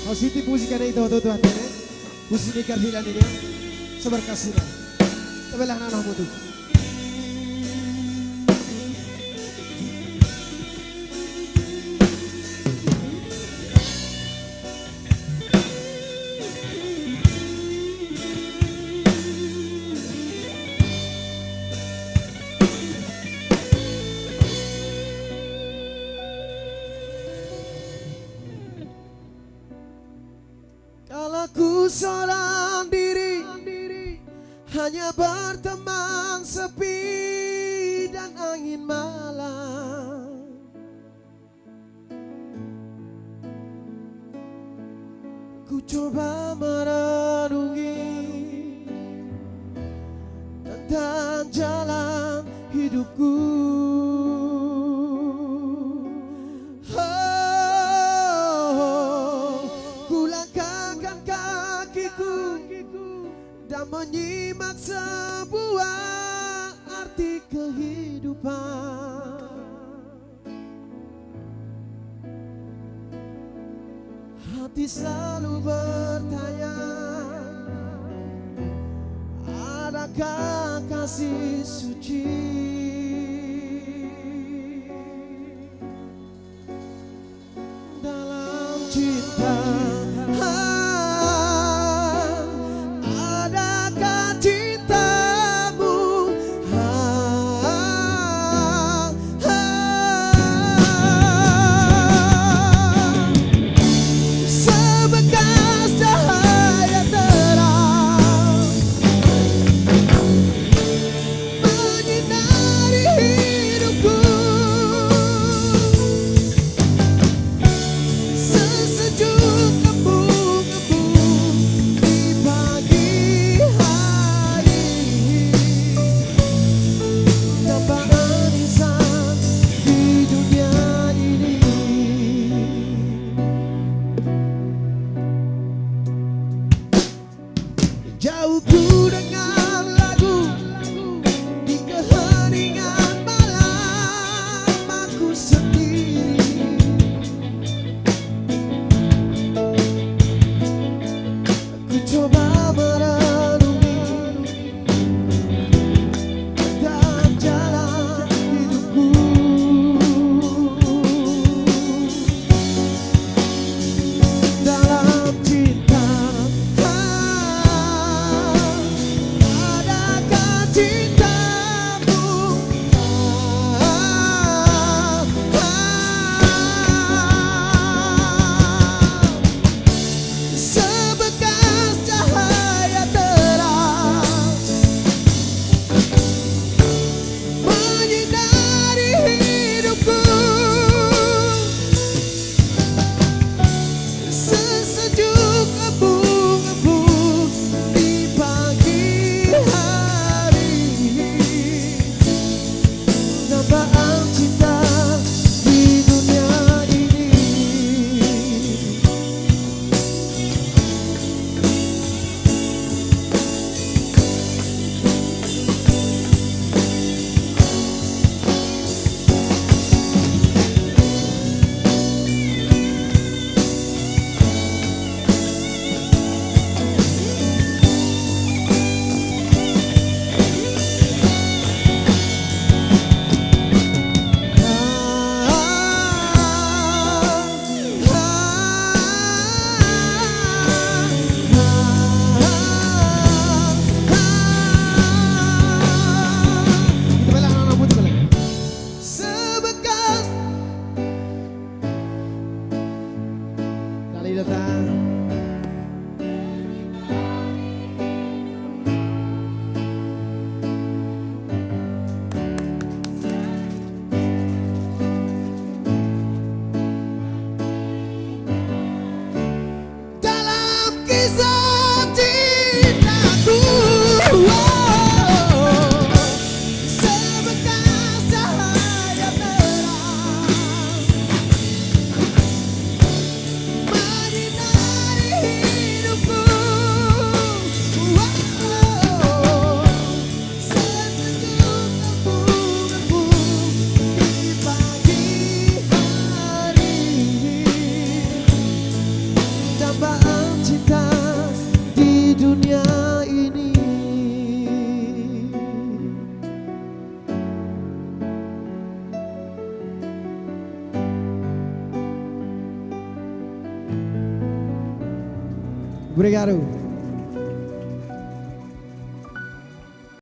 Siti puji karena itu tuh hatinya. Puji nikar hilang ini. Seberkasih. Tebelah nanah mutu. Kalau ku seorang diri hanya berteman sepi dan angin malam, ku coba merenungi tentang jalan hidupku. Dan menyimak sebuah arti kehidupan. Hati selalu bertanya, adakah kasih suci dalam cinta? Jauh ku dengar lagu di keheningan malam aku sendiri. Ku coba merenungi tentang jalan hidupku. Dalam cinta Obrigado.